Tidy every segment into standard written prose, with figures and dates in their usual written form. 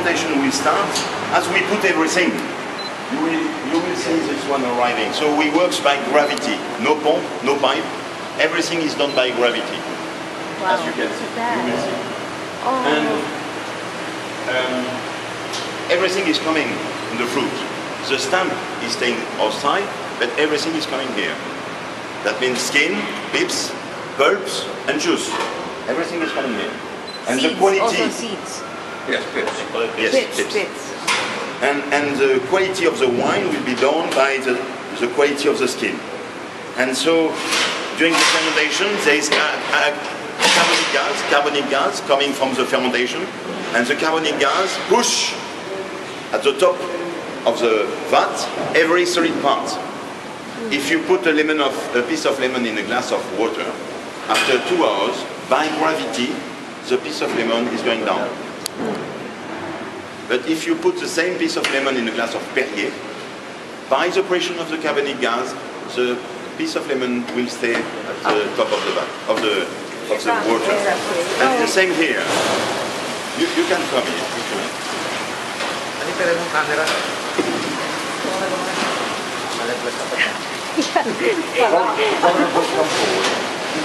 fermentation will start as we put everything. You will see this one arriving. So we work by gravity. No pump, no pipe. Everything is done by gravity. Wow. As you can see. You will see. Oh. And everything is coming in the fruit. The stamp is staying outside, but everything is coming here. That means skin, pips, pulps, and juice. Everything is coming here. And seeds, the quality. also seeds. Yes, pips. Yes, Pips. pips. And the quality of the wine will be done by the quality of the skin. And so during the fermentation, there is carbonic gas coming from the fermentation, and the carbonic gas push at the top of the vat every solid part. If you put a piece of lemon in a glass of water, after 2 hours, by gravity, the piece of lemon is going down. But if you put the same piece of lemon in a glass of Perrier, by the pressure of the carbonic gas, the piece of lemon will stay at the top of the vat, of the water. And the same here. You can come here if you want.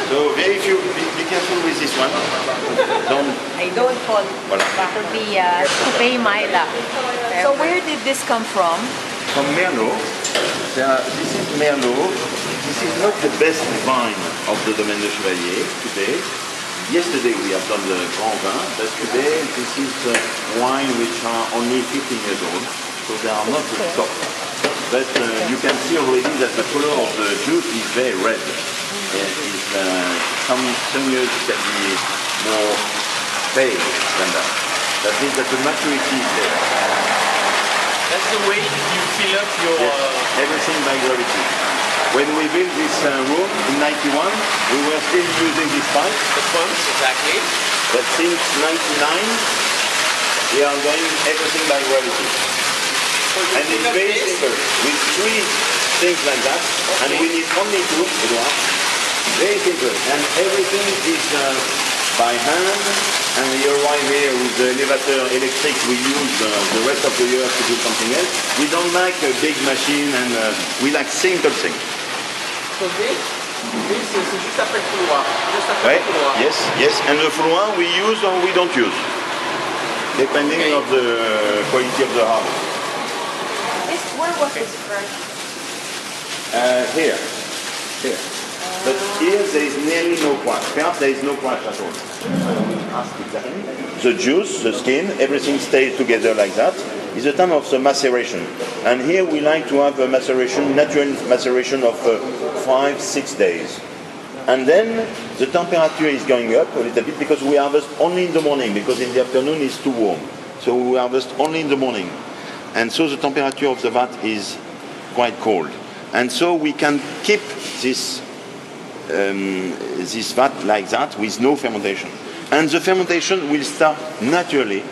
So if you be careful with this one. I don't fall. Voilà. To be pay my luck. So where did this come from? From Merlot. This is Merlot. This is not the best wine of the Domaine de Chevalier today. Yesterday we have done the Grand Vin, but today this is wine which are only 15 years old, so they are not the top. But you can see already that the color of the juice is very red. Some years it can be more pale than that. That means that the maturity is there. That's the way you fill up your... Yes, everything by gravity. When we built this room in 91, we were still using this pipe. The pumps, exactly. But since 99, we are doing everything by gravity. So and it's very simple. With 3 things like that, and we need only 2, Edouard. Very simple. And everything is by hand, and you arrive here with the elevator electric we use the rest of the year to do something else. We don't like a big machine, and we like simple things. So this c'est juste après le couloir. Juste après le couloir. Yes, and the fouloir we use or we don't use, depending on the quality of the harvest. Where was this first? Here. But here there is nearly no quash. Perhaps there is no quash at all. The juice, the skin, everything stays together like that. It's the time of the maceration. And here we like to have a maceration, natural maceration of 5-6 days. And then the temperature is going up a little bit because we harvest only in the morning, because in the afternoon it's too warm. So we harvest only in the morning. And so the temperature of the vat is quite cold. And so we can keep this vat like that with no fermentation. And the fermentation will start naturally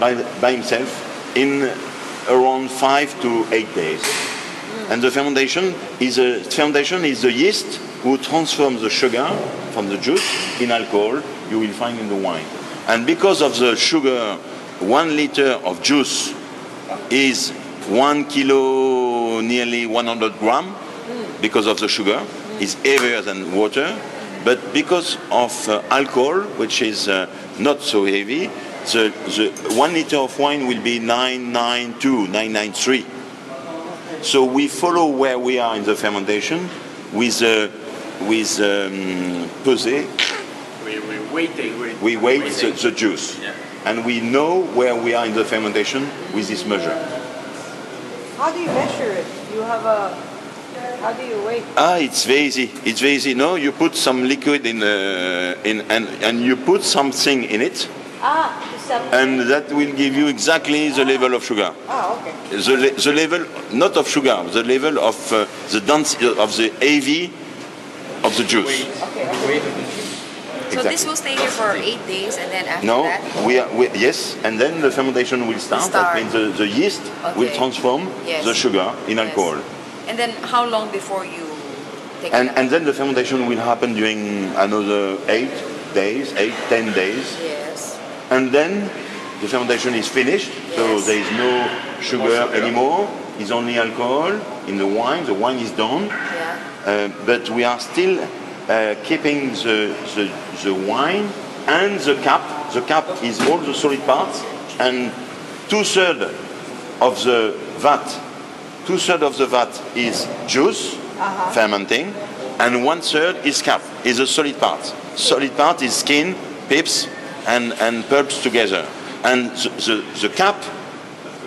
by himself in around 5 to 8 days. And the fermentation is the yeast who transforms the sugar from the juice in alcohol you will find in the wine. And because of the sugar, 1 liter of juice is 1 kilo, nearly 100 grams, because of the sugar. Is heavier than water, but because of alcohol, which is not so heavy, the 1 liter of wine will be 992, 993. So we follow where we are in the fermentation with pesé. We weight the juice, and we know where we are in the fermentation with this measure. How do you measure it? You have a... How do you weigh? It's very easy. It's very easy. No, you put some liquid and you put something in it. And that will give you exactly the level of sugar. Okay. The level, not of sugar, the level of the density of the AV of the juice. Okay. So this will stay here for 8 days, and then after that? Yes, and then the fermentation will start. That means the yeast will transform the sugar in alcohol. And then how long before you take it and then the fermentation will happen during another 8 days, 10 days. Yes. And then the fermentation is finished, so there is no sugar anymore. It's only alcohol in the wine. The wine is done, but we are still keeping the wine and the cap. The cap is all the solid parts, and 2/3 of the vat. 2/3 of the vat is juice, fermenting, and 1/3 is cap, is a solid part. Solid part is skin, pips, and pulps together. And the cap,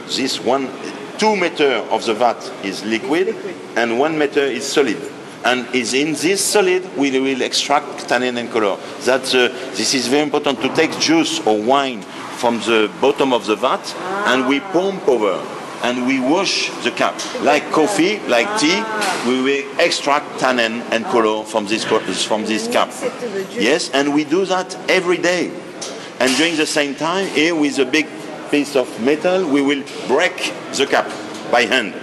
this 2 meter of the vat is liquid, and 1 meter is solid. And is in this solid we will extract tannin and color. This is very important, to take juice or wine from the bottom of the vat, and we pump over. And we wash the cap. Like coffee, like tea, we will extract tannin and color from this cap. Yes, and we do that every day. And during the same time, here with a big piece of metal, we will break the cap by hand.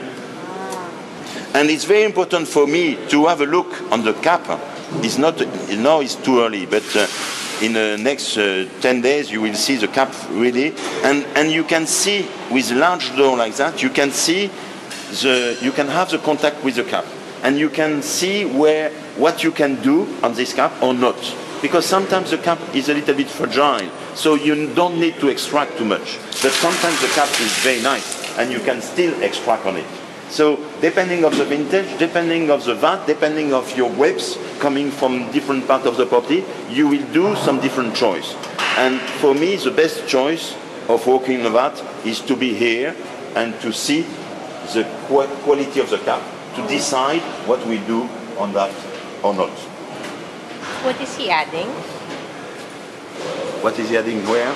And it's very important for me to have a look on the cap. It's not, now it's too early, but in the next 10 days you will see the cap really, and you can see with large door like that, you can see you can have the contact with the cap, and you can see what you can do on this cap or not, because sometimes the cap is a little bit fragile, so you don't need to extract too much, but sometimes the cap is very nice and you can still extract on it. So depending of the vintage, depending of the vat, depending of your grapes coming from different part of the property, you will do some different choice. And for me, the best choice of working in the vat is to be here and to see the quality of the cap, to decide what we do on that or not. What is he adding? What is he adding where?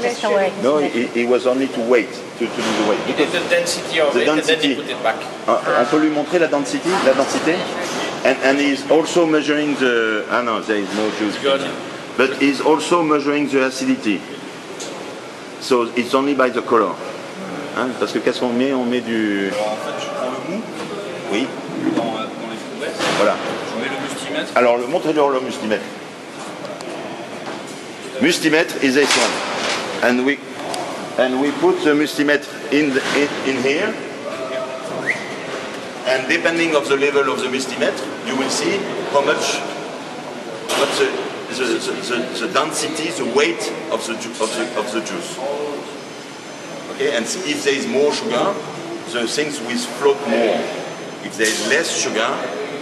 Just the way. No, it was only to wait, to do the weight. It is the density of it, and then you put it back. On peut lui montrer la densité, and he's also measuring the. Ah no, there is no juice. Good. But he's also measuring the acidity. So it's only by the color. Hein, parce que qu'est-ce qu'on met? On met du. Alors en fait, je prends le mou. Oui. Dans les fourbesses. Voilà. Je mets le mustimètre. Alors montrez-leur le mustimètre. Mustimètre is this one, and we put the mustimètre in here, and depending of the level of the mustimètre, you will see how much, what's the density, the weight of the juice. Okay, and if there is more sugar, the things will float more. If there is less sugar,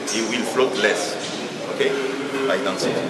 it will float less. Okay, by density.